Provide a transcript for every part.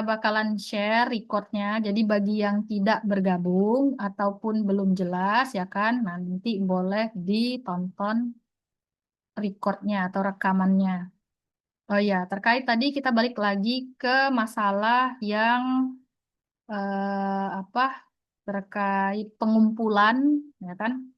bakalan share recordnya. Jadi bagi yang tidak bergabung ataupun belum jelas ya kan, nanti boleh ditonton recordnya atau rekamannya. Oh ya, terkait tadi kita balik lagi ke masalah yang apa terkait pengumpulan, ya kan?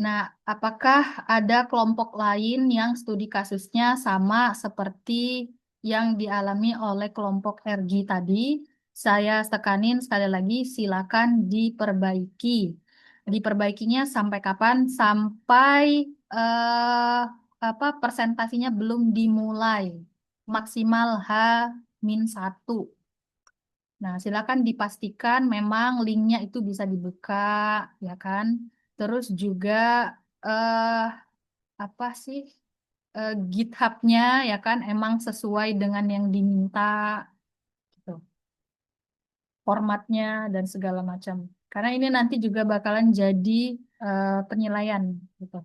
Nah, apakah ada kelompok lain yang studi kasusnya sama seperti yang dialami oleh kelompok RG tadi? Saya tekanin sekali lagi, silakan diperbaiki. Diperbaikinya sampai kapan? Sampai presentasinya belum dimulai. Maksimal H-1. Nah, silakan dipastikan memang linknya itu bisa dibuka, ya kan? Terus juga eh apa sih GitHub-nya ya kan emang sesuai dengan yang diminta gitu. Formatnya dan segala macam. Karena ini nanti juga bakalan jadi penilaian gitu.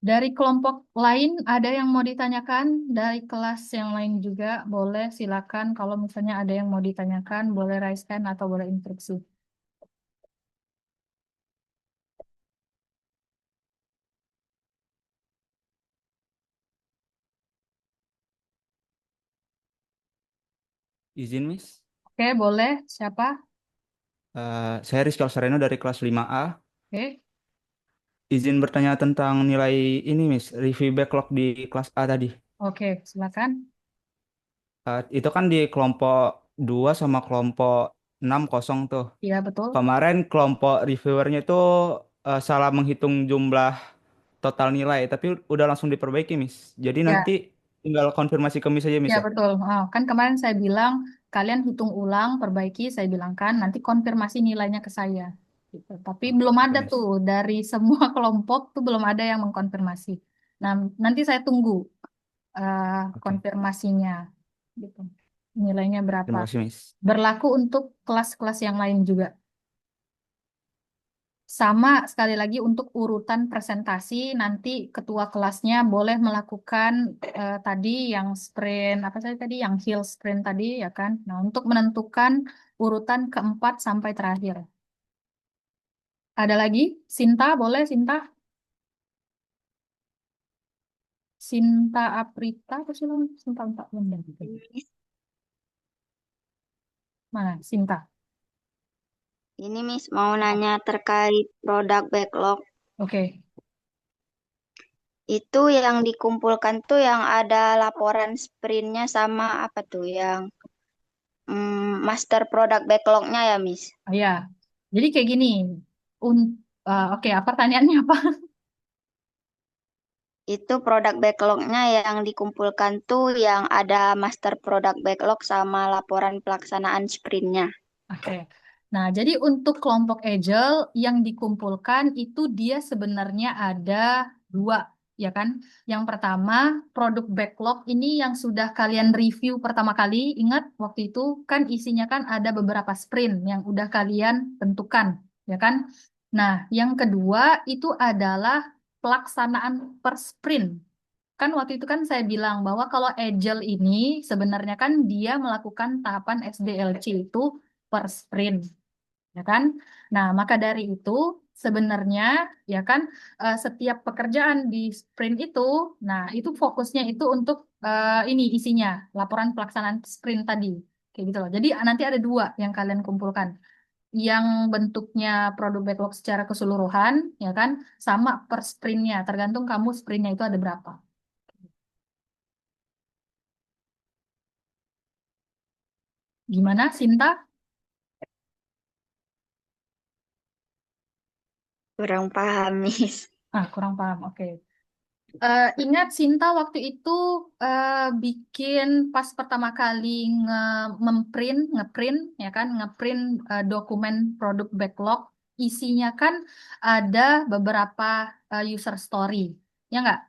Dari kelompok lain ada yang mau ditanyakan, dari kelas yang lain juga boleh silakan kalau misalnya ada yang mau ditanyakan boleh raise hand atau boleh instruksi. Izin, Miss. Oke, boleh. Siapa? Saya Rizky Sareno dari kelas 5A. Oke. Izin bertanya tentang nilai ini, Miss. Review backlog di kelas A tadi. Oke, silakan. Itu kan di kelompok 2 sama kelompok 6 kosong tuh. Iya, betul. Kemarin kelompok reviewernya itu salah menghitung jumlah total nilai, tapi udah langsung diperbaiki, Miss. Jadi nanti Ya, tinggal konfirmasi ke Miss aja, ya Miss ya. betul. Oh, kan kemarin saya bilang kalian hitung ulang, perbaiki. Saya bilang kan nanti konfirmasi nilainya ke saya. Gitu. Tapi belum Oke, ada tuh Miss. dari semua kelompok tuh belum ada yang mengkonfirmasi. Nah, nanti saya tunggu eh, Oke. konfirmasinya. Gitu. Nilainya berapa? Terima kasih, Miss. Berlaku untuk kelas-kelas yang lain juga. Sama sekali lagi untuk urutan presentasi, nanti ketua kelasnya boleh melakukan tadi yang sprint, apa saja tadi, yang hill sprint tadi ya kan. Nah, untuk menentukan urutan keempat sampai terakhir. Ada lagi? Sinta, boleh Sinta? Sinta Aprita, apa sih namanya? Sinta Aprita Benda gitu. Miss, Mana? Sinta. ini Miss mau nanya terkait produk backlog. Oke. Itu yang dikumpulkan tuh yang ada laporan sprintnya sama apa tuh yang master produk backlognya ya Miss? Oh, ya. Jadi kayak gini. Un Oke, apa pertanyaannya apa? Itu produk backlognya yang dikumpulkan tuh yang ada master produk backlog sama laporan pelaksanaan sprintnya. Oke. Nah, jadi untuk kelompok Agile yang dikumpulkan itu dia sebenarnya ada dua, ya kan? Yang pertama, produk backlog ini yang sudah kalian review pertama kali. Ingat, waktu itu kan isinya kan ada beberapa sprint yang udah kalian tentukan, ya kan? Nah, yang kedua itu adalah pelaksanaan per sprint. Kan waktu itu kan saya bilang bahwa kalau Agile ini sebenarnya kan dia melakukan tahapan SDLC itu per sprint, ya kan? Nah, maka dari itu sebenarnya ya kan setiap pekerjaan di sprint itu, nah itu fokusnya itu untuk ini isinya laporan pelaksanaan sprint tadi, kayak gitu loh. Jadi nanti ada dua yang kalian kumpulkan, yang bentuknya produk backlog secara keseluruhan, ya kan, sama per sprintnya, tergantung kamu sprintnya itu ada berapa. Gimana, Sinta? Kurang paham Miss. Ah, kurang paham. Oke. Ingat Sinta waktu itu bikin pas pertama kali ngeprint ya kan, ngeprint dokumen produk backlog, isinya kan ada beberapa user story, ya nggak?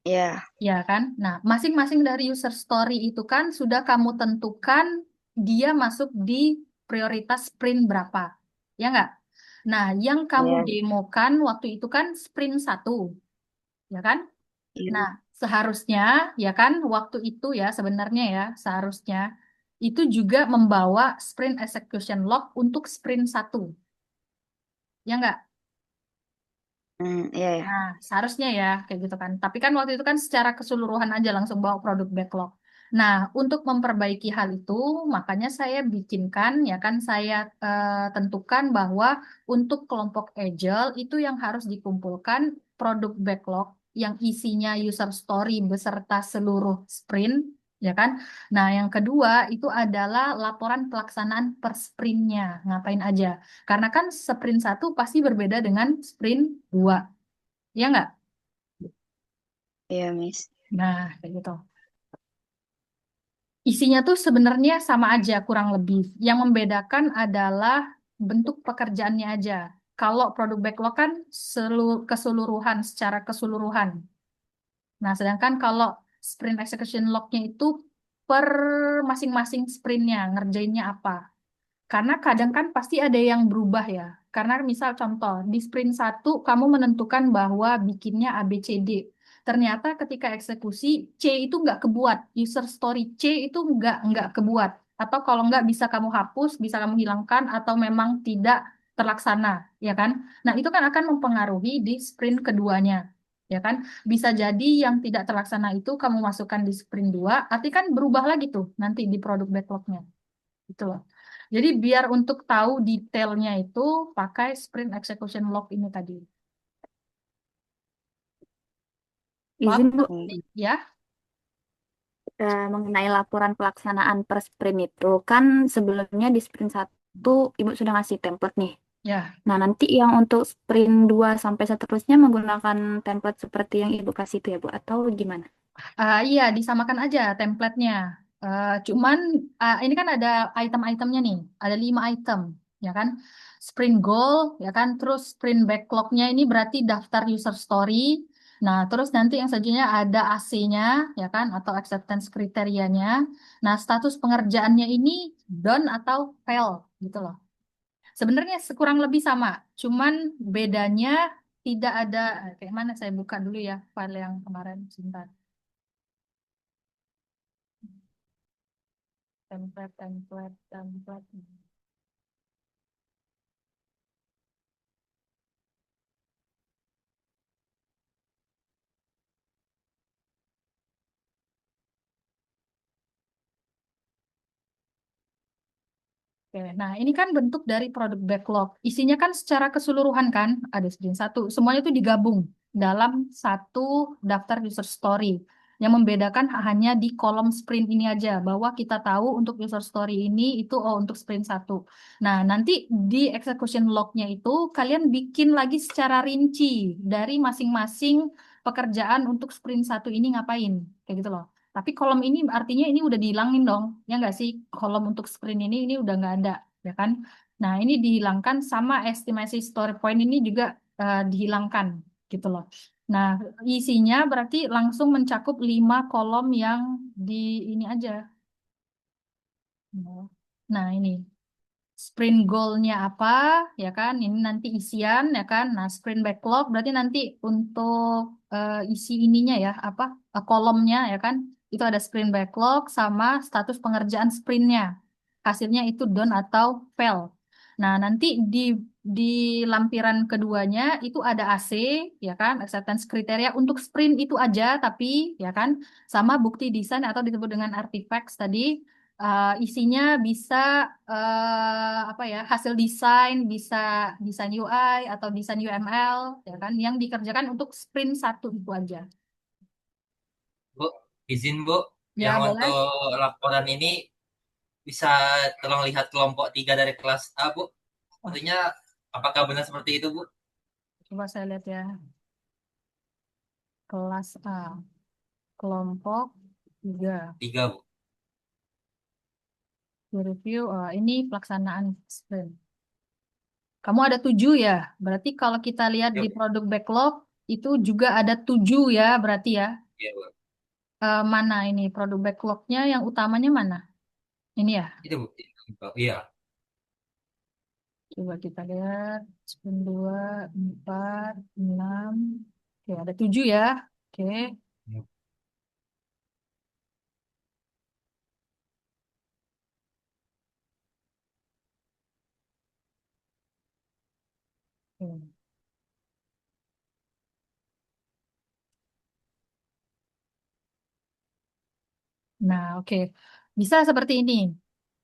Ya, Ya kan? Nah, masing-masing dari user story itu kan sudah kamu tentukan dia masuk di prioritas sprint berapa, ya nggak? Nah, yang kamu ya, demokan waktu itu kan sprint 1, ya kan? Nah, ya. seharusnya ya kan waktu itu ya sebenarnya ya seharusnya itu juga membawa sprint execution log untuk sprint satu, ya nggak? Iya ya. Nah, seharusnya ya kayak gitu kan. Tapi kan waktu itu kan secara keseluruhan aja langsung bawa produk backlog. Nah, untuk memperbaiki hal itu, makanya saya bikinkan ya kan saya tentukan bahwa untuk kelompok Agile itu yang harus dikumpulkan produk backlog yang isinya user story beserta seluruh sprint, ya kan? Nah, yang kedua itu adalah laporan pelaksanaan per sprintnya. Ngapain aja? Karena kan sprint satu pasti berbeda dengan sprint 2. Ya nggak? Iya, Miss. Nah, kayak gitu. Isinya tuh sebenarnya sama aja kurang lebih. Yang membedakan adalah bentuk pekerjaannya aja. Kalau produk backlog kan keseluruhan, secara keseluruhan. Nah, sedangkan kalau sprint execution log-nya itu per masing-masing sprintnya, ngerjainnya apa. Karena kadang kan pasti ada yang berubah ya. Karena misal contoh, di sprint satu kamu menentukan bahwa bikinnya A, B, C, D. Ternyata ketika eksekusi, C itu nggak kebuat. User story C itu nggak kebuat. Atau kalau nggak bisa kamu hapus, bisa kamu hilangkan, atau memang tidak terlaksana, ya kan? Nah, itu kan akan mempengaruhi di sprint keduanya, ya kan? Bisa jadi yang tidak terlaksana itu kamu masukkan di sprint 2, arti kan berubah lagi tuh nanti di produk backlognya. Gitu loh. Jadi biar untuk tahu detailnya itu pakai sprint execution log ini tadi. Paham Izin Bu, nggak? Ya, mengenai laporan pelaksanaan per sprint itu kan sebelumnya di sprint satu Ibu sudah ngasih template nih. ya. Nah, nanti yang untuk sprint 2 sampai seterusnya menggunakan template seperti yang Ibu kasih itu ya Bu, atau gimana? Iya, disamakan aja template-nya. Cuman ini kan ada item-itemnya nih, ada 5 item, ya kan? Sprint goal, ya kan? Terus sprint backlog-nya ini berarti daftar user story. Nah, terus nanti yang selanjutnya ada AC-nya, ya kan? Atau acceptance kriterianya. Nah, status pengerjaannya ini done atau fail, gitu loh. Sebenarnya kurang lebih sama, cuman bedanya tidak ada, kayak mana saya buka dulu ya file yang kemarin, sebentar. Template. Oke, nah ini kan bentuk dari produk backlog. Isinya kan secara keseluruhan kan, ada sprint satu. Semuanya itu digabung dalam satu daftar user story. Yang membedakan hanya di kolom sprint ini aja, bahwa kita tahu untuk user story ini itu oh untuk sprint satu. Nah, nanti di execution log-nya itu kalian bikin lagi secara rinci dari masing-masing pekerjaan untuk sprint satu ini ngapain, kayak gitu loh. Tapi kolom ini artinya ini udah dihilangin dong, ya nggak sih? Kolom untuk sprint ini udah nggak ada, ya kan? Nah, ini dihilangkan sama estimasi story point ini juga dihilangkan, gitu loh. Nah, isinya berarti langsung mencakup 5 kolom yang di ini aja. Nah, ini sprint goal-nya apa, ya kan? Ini nanti isian, ya kan? Nah, sprint backlog berarti nanti untuk isi ininya ya, apa kolomnya, ya kan? Itu ada sprint backlog sama status pengerjaan sprintnya. Hasilnya itu done atau fail. Nah, nanti di lampiran keduanya itu ada AC, ya kan? Acceptance kriteria untuk sprint itu aja, tapi ya kan? Sama bukti desain atau disebut dengan artifacts tadi. Isinya bisa apa ya hasil desain, bisa desain UI atau desain UML, ya kan yang dikerjakan untuk sprint satu itu aja. Bu, izin Bu, yang Ya boleh. untuk laporan ini bisa tolong lihat kelompok 3 dari kelas A, Bu. Oh, Artinya, apakah benar seperti itu, Bu? coba saya lihat ya, kelas A kelompok 3 3, Bu. review. Ini pelaksanaan sprint. Kamu ada 7 ya, berarti kalau kita lihat Ya, di Bu. produk backlog itu juga ada 7 ya, berarti ya. Iya, Bu. Mana ini produk backlognya yang utamanya mana? Ini ya. Itu, Bu. Iya. Coba kita lihat. 9, 2, 4, 6. Oke, ada 7 ya. Oke. Oke. Nah, oke. Bisa seperti ini.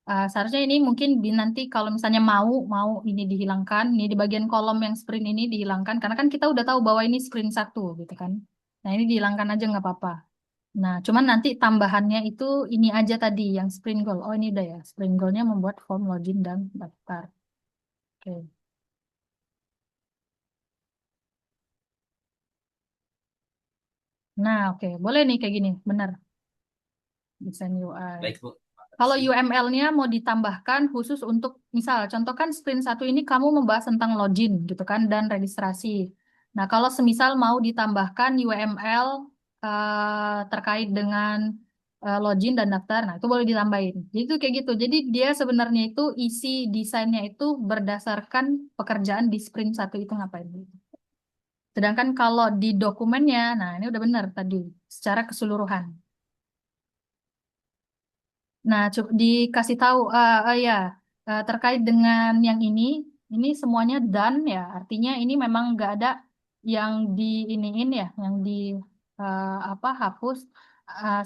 Seharusnya ini mungkin nanti kalau misalnya mau ini dihilangkan, ini di bagian kolom yang sprint ini dihilangkan, karena kan kita udah tahu bahwa ini sprint 1 gitu kan. Nah, ini dihilangkan aja nggak apa-apa. Nah, cuman nanti tambahannya itu ini aja tadi yang sprint goal. Oh, ini udah ya. Sprint goalnya membuat form login dan daftar. Oke. Nah, oke. Boleh nih kayak gini. Benar. Desain UI. Baik, Bu. Kalau Makasih. UML-nya mau ditambahkan khusus untuk, misal, contoh kan sprint 1 ini kamu membahas tentang login gitu kan, dan registrasi. Nah, kalau semisal mau ditambahkan UML terkait dengan login dan daftar, nah itu boleh ditambahin. Jadi itu kayak gitu. Jadi dia sebenarnya itu isi desainnya itu berdasarkan pekerjaan di sprint 1 itu ngapain. Sedangkan kalau di dokumennya, nah ini udah benar tadi, secara keseluruhan. Nah, dikasih tahu, ya, terkait dengan yang ini semuanya done ya. Artinya ini memang nggak ada yang di iniin ya, yang di apa hapus.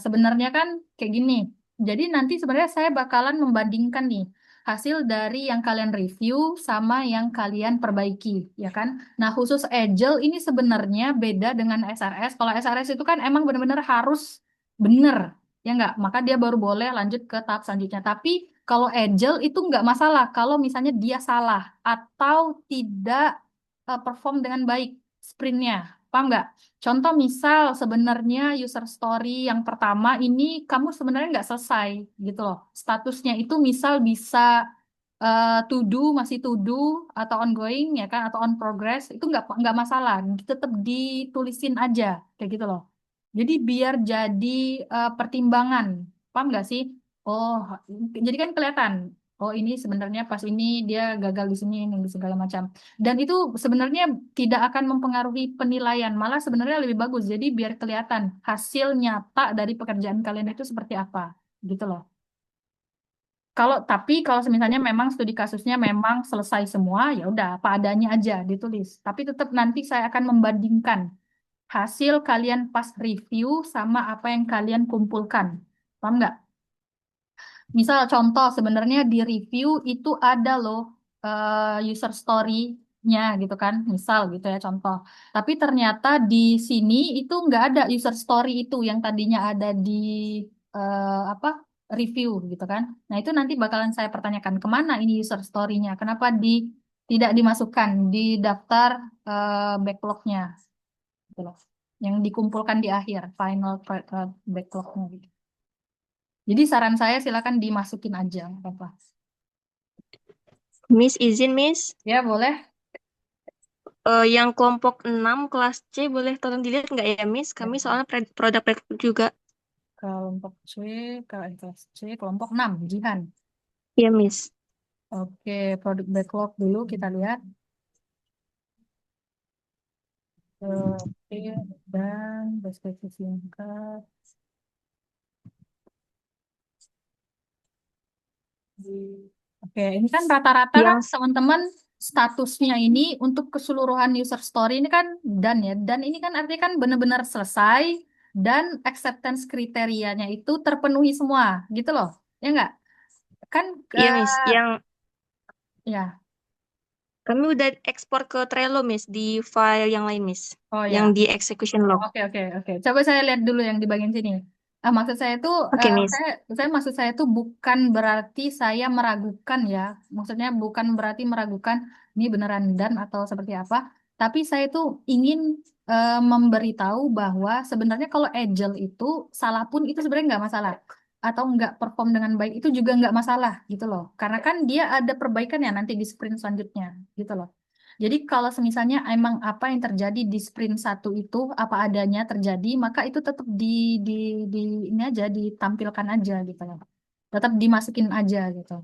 Sebenarnya kan kayak gini. Jadi nanti sebenarnya saya bakalan membandingkan nih hasil dari yang kalian review sama yang kalian perbaiki, ya kan? Nah, khusus Agile ini sebenarnya beda dengan SRS. Kalau SRS itu kan emang benar-benar harus bener, ya nggak, maka dia baru boleh lanjut ke tahap selanjutnya. Tapi kalau Agile itu nggak masalah kalau misalnya dia salah atau tidak perform dengan baik sprintnya, paham nggak? Contoh misal sebenarnya user story yang pertama ini kamu sebenarnya nggak selesai gitu loh, statusnya itu misal bisa to do, masih to do atau ongoing ya kan, atau on progress, itu nggak masalah, tetap ditulisin aja kayak gitu loh. Jadi biar jadi pertimbangan, paham nggak sih? Oh, jadi kan kelihatan. Oh, ini sebenarnya pas ini dia gagal di sini, ini segala macam. Dan itu sebenarnya tidak akan mempengaruhi penilaian, malah sebenarnya lebih bagus. Jadi biar kelihatan hasil nyata dari pekerjaan kalian itu seperti apa, gitu loh. Kalau misalnya memang studi kasusnya memang selesai semua, ya udah apa adanya aja ditulis. Tapi tetap nanti saya akan membandingkan hasil kalian pas review sama apa yang kalian kumpulkan. Paham nggak? Misal contoh sebenarnya di review itu ada loh user story-nya gitu kan. Misal gitu ya contoh. Tapi ternyata di sini itu nggak ada user story itu yang tadinya ada di apa review gitu kan. Nah itu nanti bakalan saya pertanyakan kemana ini user story-nya. Kenapa tidak dimasukkan di daftar backlog-nya gitu loh. Yang dikumpulkan di akhir, final backlog-nya gitu. Jadi saran saya silakan dimasukin aja, nggak apa-apa. Miss, izin Miss. Ya, boleh. Yang kelompok 6 kelas C boleh tolong dilihat nggak ya Miss? Kami soalnya produk backlog juga. Kelompok C, kelas C, kelompok 6, Jihan. Iya Miss. Oke, produk backlog dulu kita lihat. Oke, dan deskripsi singkat. Oke, ini kan rata-rata kan Yang teman-teman statusnya ini untuk keseluruhan user story ini kan done ya. Dan ini kan artinya kan benar-benar selesai dan acceptance kriterianya itu terpenuhi semua gitu loh. Ya enggak? Kan iya Miss, yang ya. kami udah ekspor ke Trello Miss di file yang lain Miss. Oh Yang ya. di execution log. Oke, oke, oke. Coba saya lihat dulu yang di bagian sini. Maksud saya itu, Oke Miss. maksud saya itu bukan berarti saya meragukan ya. Maksudnya bukan berarti meragukan ini beneran dan atau seperti apa. Tapi saya itu ingin memberitahu bahwa sebenarnya kalau agile itu salah pun itu sebenarnya nggak masalah. Atau nggak perform dengan baik itu juga nggak masalah gitu loh. Karena kan dia ada perbaikan ya nanti di sprint selanjutnya gitu loh. Jadi kalau semisalnya emang apa yang terjadi di sprint 1 itu apa adanya terjadi, maka itu tetap di ini aja ditampilkan aja gitu ya. Tetap dimasukin aja gitu.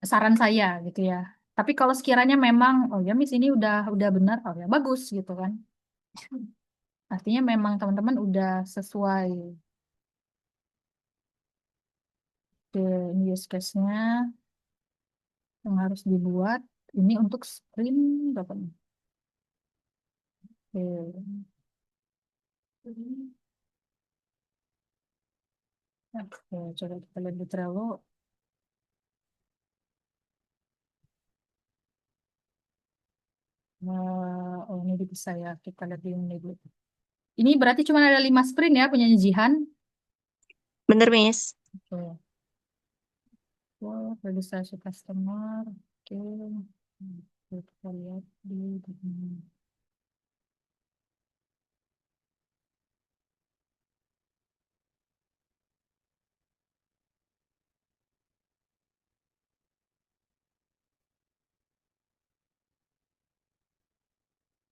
Saran saya gitu ya. Tapi kalau sekiranya memang oh ya Miss ini udah benar, oh ya bagus gitu kan. Artinya memang teman-teman udah sesuai ke use case-nya yang harus dibuat. Ini untuk sprint berapa nih? Oke. Oke, coba kita lihat di Trello. Oh, ini bisa ya. Kita lihat di ini dulu. Ini berarti cuma ada 5 sprint ya punyanya Jihan. Bener, Miss. Oke. Oh, registrasi customer. Oke. Kita lihat di sini.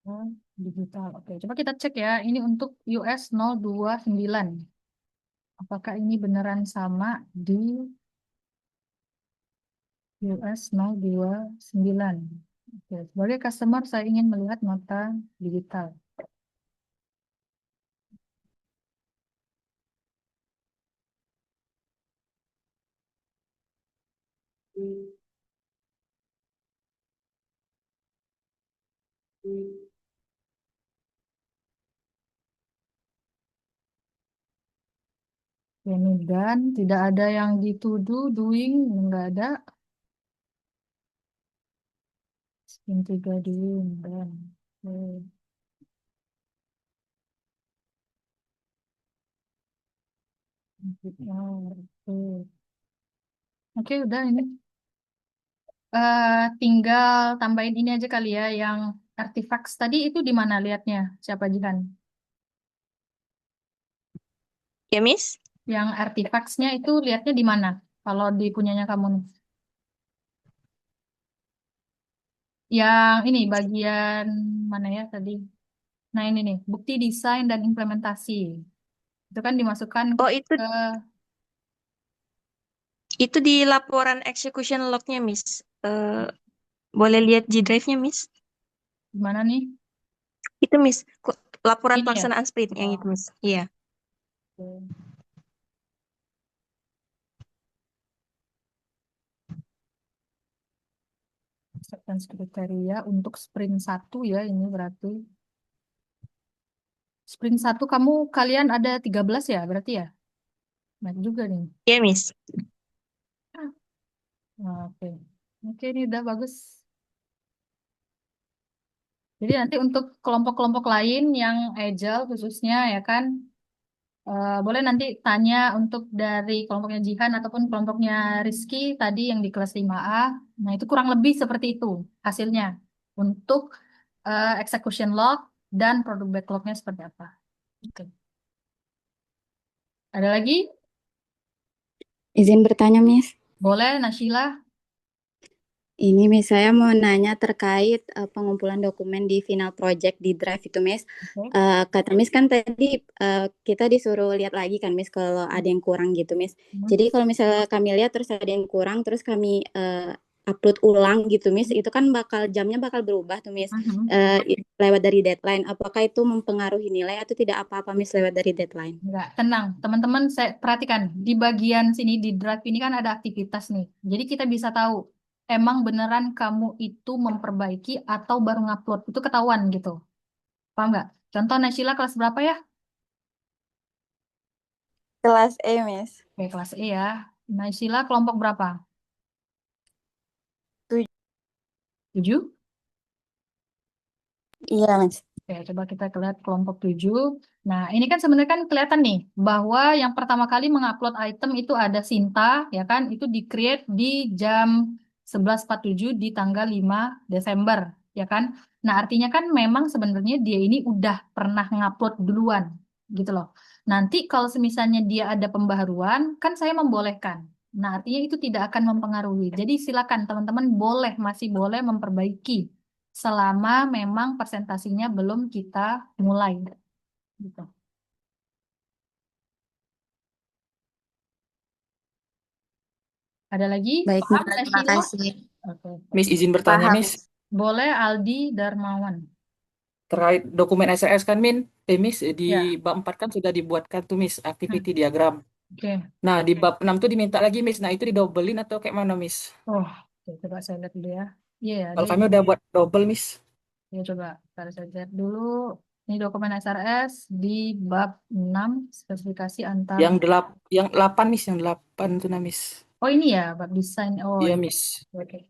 Oh, digital. Oke, coba kita cek ya. Ini untuk US 029. Apakah ini beneran sama di US 029? Oke, sebagai customer saya ingin melihat nota digital. Ini dan tidak ada yang dituduh, doing, enggak ada. Spin 3 doing dan. Oke. Oke. Oke, udah ini. Tinggal tambahin ini aja kali ya, yang artifacts tadi itu di mana lihatnya? Siapa Jihan? Ya, Miss? Yang artifacts-nya itu lihatnya di mana? Kalau di punyanya kamu nih. Yang ini bagian mana ya tadi? Nah ini nih, bukti desain dan implementasi. Itu kan dimasukkan Oh, ke itu di laporan execution log-nya, Miss. Boleh lihat G Drive-nya, Miss? gimana nih? Itu, Miss. Laporan Ini ya. pelaksanaan sprint yang itu, Miss. Iya. Oke. Acceptance kriteria untuk sprint 1 ya, ini berarti. Sprint 1 kalian ada 13 ya, berarti ya? Banyak juga nih. Iya, Miss. Oke. Oke, ini udah bagus. Jadi nanti untuk kelompok-kelompok lain yang agile khususnya ya kan, boleh nanti tanya untuk dari kelompoknya Jihan ataupun kelompoknya Rizky tadi yang di kelas 5A. Nah, itu kurang lebih seperti itu hasilnya untuk execution log dan produk backlognya seperti apa. Oke. Ada lagi? Izin bertanya, Miss. Boleh, Nashila? Ini Miss, saya mau nanya terkait pengumpulan dokumen di final project di Drive itu, Miss. Oke. Kata Miss kan tadi kita disuruh lihat lagi kan, Miss, kalau ada yang kurang gitu, Miss. Jadi kalau misalnya kami lihat terus ada yang kurang, terus kami upload ulang gitu, Miss, itu kan jamnya bakal berubah tuh, Miss, lewat dari deadline. Apakah itu mempengaruhi nilai atau tidak apa-apa, Miss, lewat dari deadline? Enggak, tenang. Teman-teman, saya perhatikan. Di bagian sini, di drive ini kan ada aktivitas nih. Jadi kita bisa tahu, emang beneran kamu itu memperbaiki atau baru ngupload. Itu ketahuan gitu. Paham nggak? Contoh Nashila kelas berapa ya? Kelas E, Miss. Oke, kelas E ya. Nashila kelompok berapa? 7? Iya, Miss. Oke, coba kita lihat kelompok 7. Nah, ini kan sebenarnya kan kelihatan nih bahwa yang pertama kali mengupload item itu ada Sinta, ya kan? Itu di-create di jam 11.47 di tanggal 5 Desember, ya kan? Nah, artinya kan memang sebenarnya dia ini udah pernah ngupload duluan, gitu loh. Nanti kalau semisalnya dia ada pembaharuan, kan saya membolehkan. Nah, artinya itu tidak akan mempengaruhi. Jadi silakan teman-teman masih boleh memperbaiki selama memang presentasinya belum kita mulai. Gitu. Ada lagi? Baik, Paham, Miss. Terima Nashila? kasih. Oke. Miss izin bertanya, Paham. Miss. Boleh Aldi Darmawan. Terkait dokumen SRS kan, Miss, di Ya. bab 4 kan sudah dibuatkan tuh, Miss, Hmm. activity diagram. Oke. Nah, di bab 6 tuh diminta lagi, Miss. Nah, itu didobelin atau kayak mana, Miss? Oh, oke, coba saya lihat dulu ya. Iya, Kalau dia kami udah buat double, Miss. ya coba kita lihat dulu. Ini dokumen SRS di bab 6 spesifikasi antar. Yang 8, Miss, yang 8 tuh nah, Miss. Oh ini ya bab desain. Oh Iya, iya. Miss. Oke.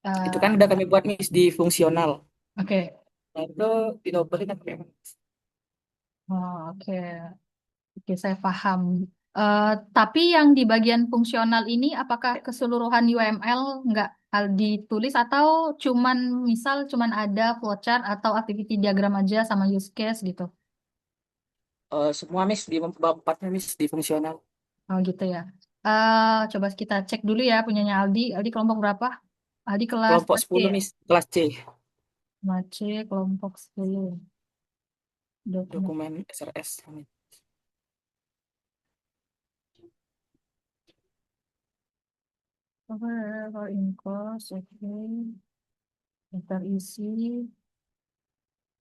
Itu Eh, kan udah kami buat, Miss, di fungsional. oke. Nah, itu di double kan pakai Miss. Oh, oke. Oke, saya paham. Eh, tapi yang di bagian fungsional ini apakah keseluruhan UML nggak hal ditulis atau cuman misal cuman ada flowchart atau activity diagram aja sama use case gitu? Semua, Miss, di bab 4-nya, Miss, di fungsional. Oh gitu ya. Coba kita cek dulu ya punyanya Aldi. Aldi kelompok berapa? Aldi kelas Kelompok C 10, ya? Miss, kelas C, Kelas C kelompok 10. Dokumen. dokumen SRS. Cover in course, oke. Daftar isi.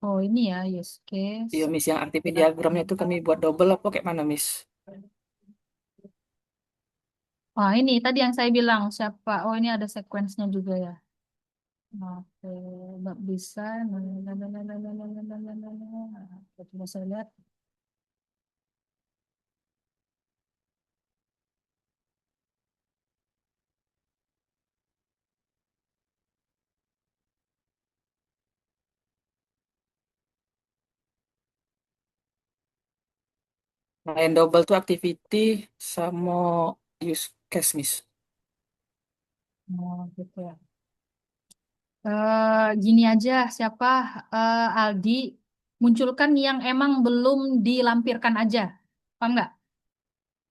Oh ini ya use case. Iya, Miss, yang aktif diagramnya itu kami buat double apa kayak mana, Miss? Wah, ini tadi yang saya bilang siapa? Oh, ini ada sequence-nya juga ya. Oke, bab desain. Coba saya lihat. Nah, yang double tuh activity sama use case, Miss. Oh, gitu ya. Gini aja, siapa? Aldi, munculkan yang emang belum dilampirkan aja. Paham nggak?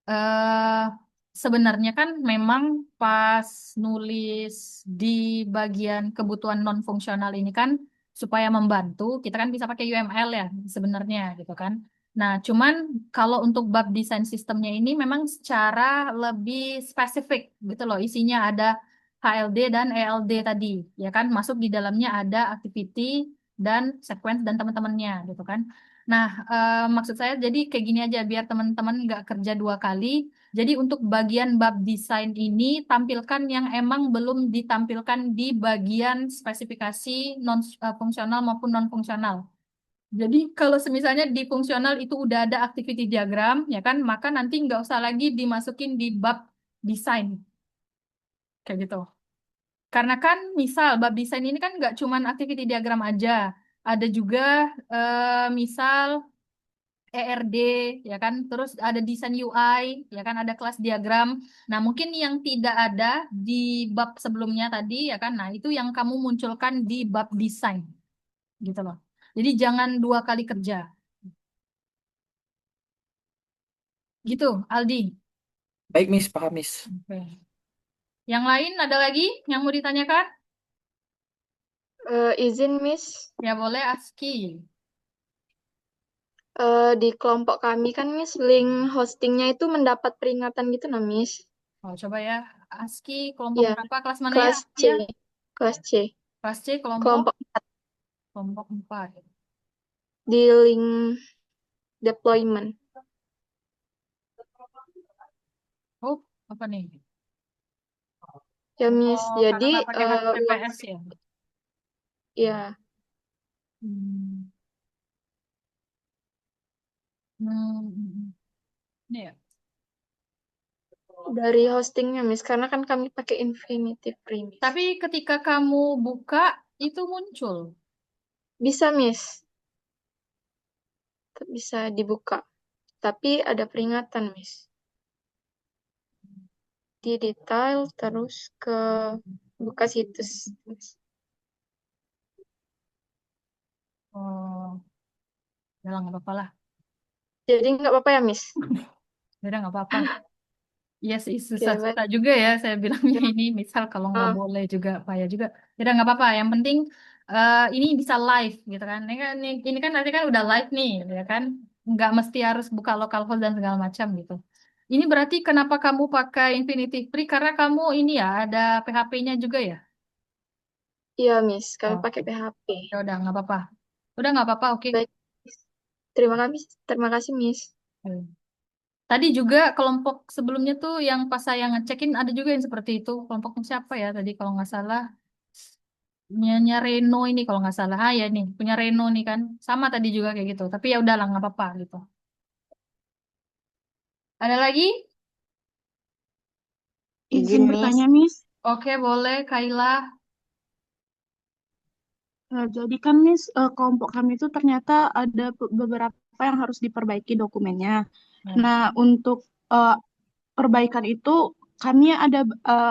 eh Sebenarnya kan memang pas nulis di bagian kebutuhan non fungsional ini kan supaya membantu kita kan bisa pakai UML ya sebenarnya gitu kan. Nah, cuman kalau untuk bab desain sistemnya ini memang secara lebih spesifik gitu loh. Isinya ada HLD dan ELD tadi ya kan masuk di dalamnya ada activity dan sequence dan teman-temannya gitu kan. Nah, maksud saya jadi kayak gini aja biar teman-teman nggak kerja dua kali. Jadi untuk bagian bab desain ini tampilkan yang emang belum ditampilkan di bagian spesifikasi non fungsional maupun non fungsional. Jadi kalau semisalnya di fungsional itu udah ada activity diagram, ya kan, maka nanti nggak usah lagi dimasukin di bab desain kayak gitu. Karena kan misal bab desain ini kan nggak cuman activity diagram aja, ada juga misal ERD, ya kan, terus ada desain UI, ya kan, ada kelas diagram. Nah, mungkin yang tidak ada di bab sebelumnya tadi, ya kan, nah itu yang kamu munculkan di bab desain, gitu loh. Jadi jangan dua kali kerja, gitu, Aldi. Baik, Miss, paham, Miss. Oke. Yang lain ada lagi yang mau ditanyakan? Izin, Miss. Ya boleh, Aski. Di kelompok kami kan, Miss, link hostingnya itu mendapat peringatan gitu, nah, Miss. Oh, coba ya, Aski kelompok Ya, berapa? Kelas mana ya, kelas C. Aski ya? Kelas C. Kelas C kelompok Kelompok kelompok 4. di link deployment. Oh, apa nih? Ya, Miss. Oh, karena Jadi, nggak pakai uang, HTTPS ya? ya, Hmm. Hmm. Ini ya. dari hostingnya, Miss. Karena kan kami pakai Infinitive Free, Miss. Tapi ketika kamu buka itu muncul. Bisa, Miss. Bisa dibuka. Tapi ada peringatan, Miss. Di detail, terus ke buka situs, Miss. Oh, ya lah nggak apa-apa lah. Jadi nggak apa-apa ya, Miss? Ya udah nggak apa-apa. Iya sih Oke, baik. susah-susah juga ya saya bilangnya ini. Misal kalau nggak Ah, boleh juga payah juga. Ya udah nggak apa-apa. Yang penting ini bisa live gitu kan. Ini kan nanti kan udah live nih, ya kan. Nggak mesti harus buka localhost dan segala macam gitu. Ini berarti kenapa kamu pakai Infinity Free? Karena kamu ini ya ada PHP-nya juga ya. iya, Miss. Kami Oh, pakai PHP. ya udah nggak apa-apa. Udah nggak apa-apa, oke. Baik, Miss. Terima kasih, Miss. Hmm. Tadi juga kelompok sebelumnya tuh yang pas saya ngecekin ada juga yang seperti itu. Kelompoknya siapa ya tadi kalau nggak salah? Punyanya Reno ini kalau nggak salah. Ah ya nih, punya Reno nih kan. Sama tadi juga kayak gitu. Tapi ya udahlah nggak apa-apa gitu. Ada lagi? Izin, Izin Miss. bertanya, Miss. Oke, boleh Kaila. Jadi kan, Miss, kelompok kami itu ternyata ada beberapa yang harus diperbaiki dokumennya. Ya. Nah, untuk perbaikan itu kami ada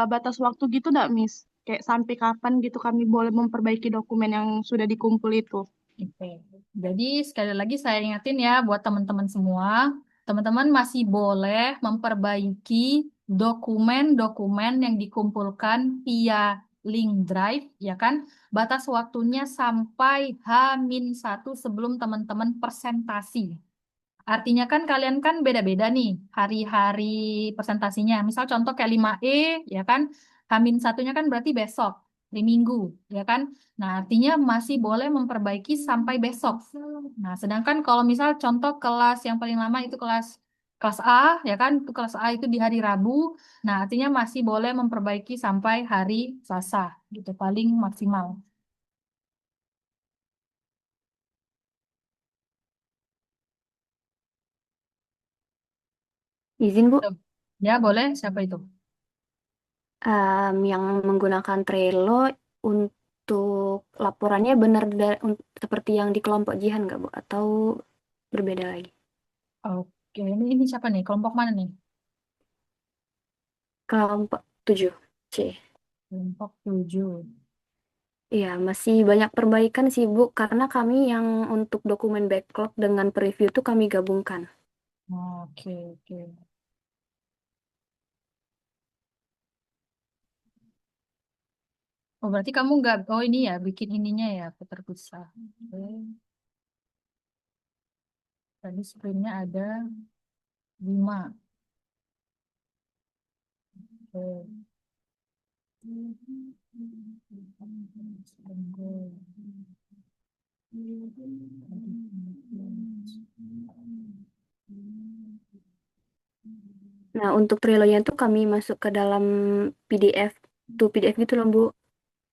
batas waktu gitu nggak, Miss? Kayak sampai kapan gitu kami boleh memperbaiki dokumen yang sudah dikumpul itu? Oke. Jadi sekali lagi saya ingatin ya buat teman-teman semua, teman-teman masih boleh memperbaiki dokumen-dokumen yang dikumpulkan via link drive, ya kan? Batas waktunya sampai H-1 sebelum teman-teman presentasi. Artinya kan kalian kan beda-beda nih hari-hari presentasinya. Misal contoh kayak 5E, ya kan? Hamin satunya kan berarti besok, hari Minggu, ya kan? Nah, artinya masih boleh memperbaiki sampai besok. Nah, sedangkan kalau misal contoh kelas yang paling lama itu kelas A, ya kan? Itu kelas A itu di hari Rabu. Nah, artinya masih boleh memperbaiki sampai hari Selasa, gitu paling maksimal. Izin, Bu. Tuh. Ya, boleh. Siapa itu? Yang menggunakan Trello untuk laporannya benar seperti yang di kelompok Jihan nggak, Bu? Atau berbeda lagi? Oke, ini siapa nih? Kelompok mana nih? Kelompok 7C. Kelompok 7. Iya, masih banyak perbaikan sih, Bu, karena kami yang untuk dokumen backlog dengan preview itu kami gabungkan. Oke, oke. Oh, berarti kamu nggak, oh ini ya, bikin ininya ya, terpisah. Oke. Tadi sprintnya ada 5. Oke. Nah, untuk Trello-nya itu kami masuk ke dalam PDF. Tuh PDF gitu loh, Bu.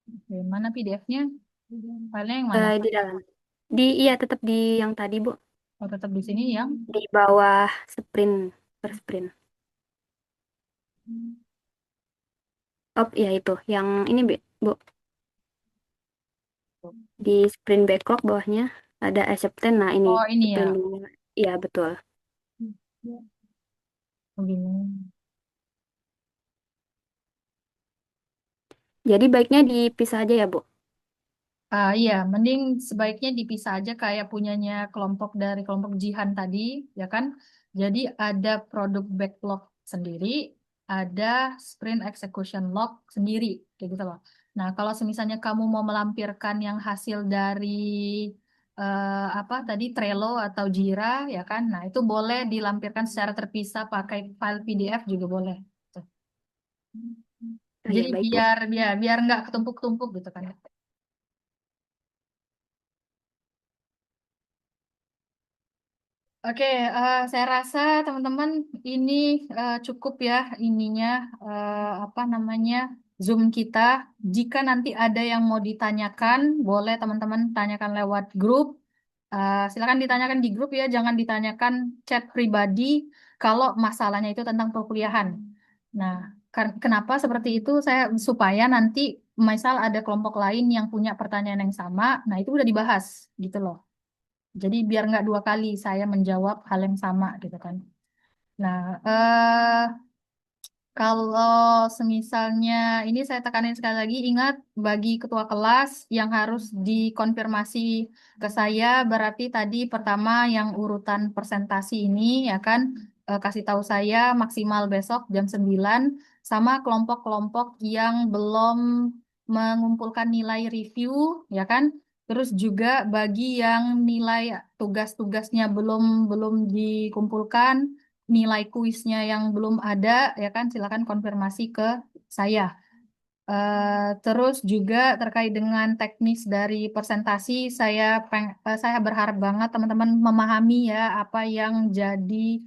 Oke, mana PDF-nya? Filenya yang mana? Di dalam. Iya, tetap di yang tadi, Bu. Oh, tetap di sini yang. Di bawah sprint, per sprint. Oh, ya itu. Yang ini, Bu. Di sprint backlog bawahnya ada acceptance. Nah, ini Oh, ini ya. sprint 2. Iya, betul. Begini. Jadi baiknya dipisah aja ya, Bu. Iya, mending sebaiknya dipisah aja kayak punyanya kelompok dari kelompok Jihan tadi, ya kan? Jadi ada produk backlog sendiri, ada sprint execution log sendiri, kayak gitu loh. Nah, kalau misalnya kamu mau melampirkan yang hasil dari apa tadi Trello atau Jira, ya kan? Nah, itu boleh dilampirkan secara terpisah pakai file PDF juga boleh. Tuh. Oh, iya, Jadi baik, Bu. biar nggak ketumpuk-tumpuk gitu kan. Oke, saya rasa teman-teman ini cukup ya ininya apa namanya Zoom kita. Jika nanti ada yang mau ditanyakan, boleh teman-teman tanyakan lewat grup. Silakan ditanyakan di grup ya, jangan ditanyakan chat pribadi kalau masalahnya itu tentang perkuliahan. Nah, kenapa seperti itu? Saya supaya nanti misal ada kelompok lain yang punya pertanyaan yang sama, nah itu udah dibahas gitu loh. Jadi biar nggak 2 kali saya menjawab hal yang sama gitu kan. Nah, kalau semisalnya ini saya tekanin sekali lagi, ingat bagi ketua kelas yang harus dikonfirmasi ke saya berarti tadi pertama yang urutan presentasi ini ya kan kasih tahu saya maksimal besok jam 9 sama kelompok-kelompok yang belum mengumpulkan nilai review ya kan. Terus juga bagi yang nilai tugas-tugasnya belum belum dikumpulkan nilai kuisnya yang belum ada, ya kan, silakan konfirmasi ke saya. Terus juga terkait dengan teknis dari presentasi, saya berharap banget teman-teman memahami ya apa yang jadi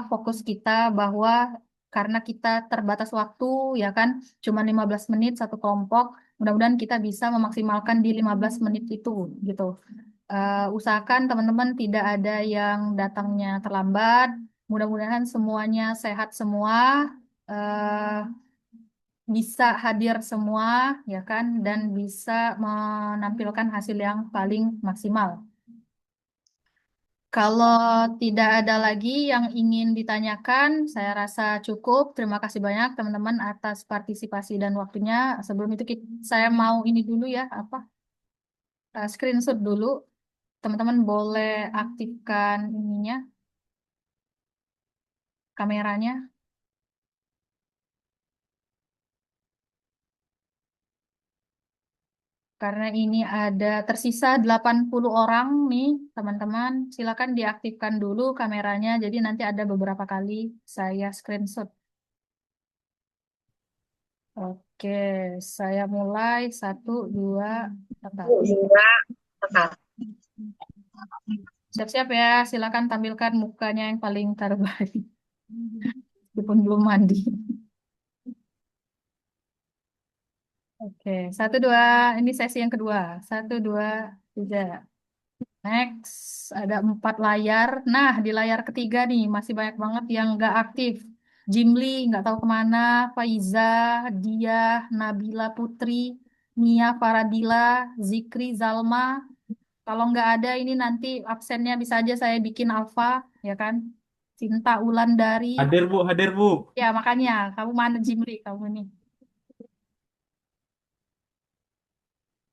fokus kita bahwa karena kita terbatas waktu ya kan, cuma 15 menit satu kelompok, mudah-mudahan kita bisa memaksimalkan di 15 menit itu gitu. Usahakan teman-teman tidak ada yang datangnya terlambat. Mudah-mudahan semuanya sehat semua, eh, bisa hadir semua ya kan, dan bisa menampilkan hasil yang paling maksimal. Kalau tidak ada lagi yang ingin ditanyakan, saya rasa cukup. Terima kasih banyak teman-teman atas partisipasi dan waktunya. Sebelum itu saya mau ini dulu ya, screenshot dulu. Teman-teman boleh aktifkan ininya, kameranya. Karena ini ada tersisa 80 orang nih, teman-teman. Silakan diaktifkan dulu kameranya. Jadi nanti ada beberapa kali saya screenshot. Oke, saya mulai. 1, 2, tetap. Siap-siap ya, silakan tampilkan mukanya yang paling terbaik. Meskipun belum mandi. Oke, 1, 2. Ini sesi yang kedua. 1, 2, 3. Next, ada 4 layar. Nah, di layar ketiga nih, masih banyak banget yang nggak aktif. Jimli, nggak tahu kemana. Faiza, Dia, Nabila Putri, Nia Faradila, Zikri, Zalma. Kalau nggak ada ini nanti absennya bisa aja saya bikin alfa, ya kan? Cinta Wulandari. Hadir Bu, hadir Bu. Ya, makanya. Kamu mana Jimli, kamu nih.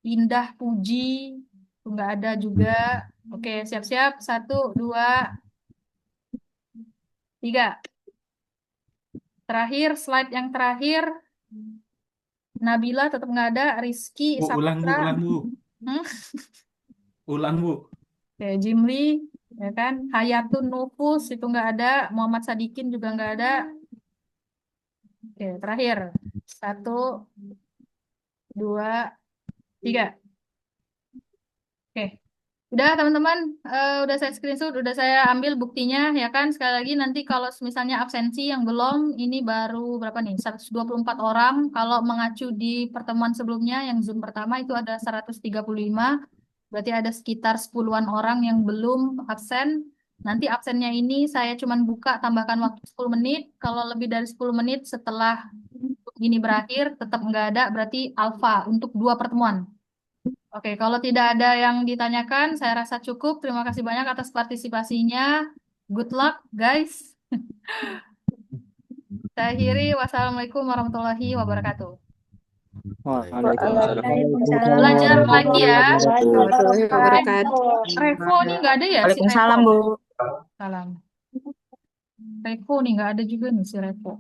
Indah Puji, nggak ada juga. Oke, siap-siap. 1, 2, 3. Terakhir, slide yang terakhir. Nabila tetap nggak ada. Rizky, Bu, ulang Bu, Saputra. ulang Bu. Hmm? Ulang Bu. Oke, Jimli, ya kan? Hayatun Nufus itu nggak ada. Muhammad Sadikin juga nggak ada. Oke, terakhir. 1, 2, 3. Oke. Udah teman-teman, udah saya screenshot, udah saya ambil buktinya ya kan. Sekali lagi nanti kalau misalnya absensi yang belum, ini baru berapa nih? 124 orang. Kalau mengacu di pertemuan sebelumnya yang Zoom pertama itu ada 135. Berarti ada sekitar 10-an orang yang belum absen. Nanti absennya ini saya cuman buka tambahkan waktu 10 menit. Kalau lebih dari 10 menit setelah ini berakhir tetap nggak ada, berarti alfa untuk 2 pertemuan. Oke, kalau tidak ada yang ditanyakan, saya rasa cukup. Terima kasih banyak atas partisipasinya. Good luck, guys. Saya akhiri. Wassalamualaikum warahmatullahi wabarakatuh. Waalaikumsalam. Belajar lagi ya. Warahmatullahi wabarakatuh. Revo nih nggak ada ya si Waalaikumsalam Revo? Bu. Salam. Revo nih nggak ada juga nih si Revo.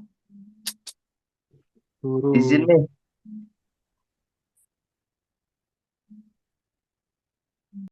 Izin nih.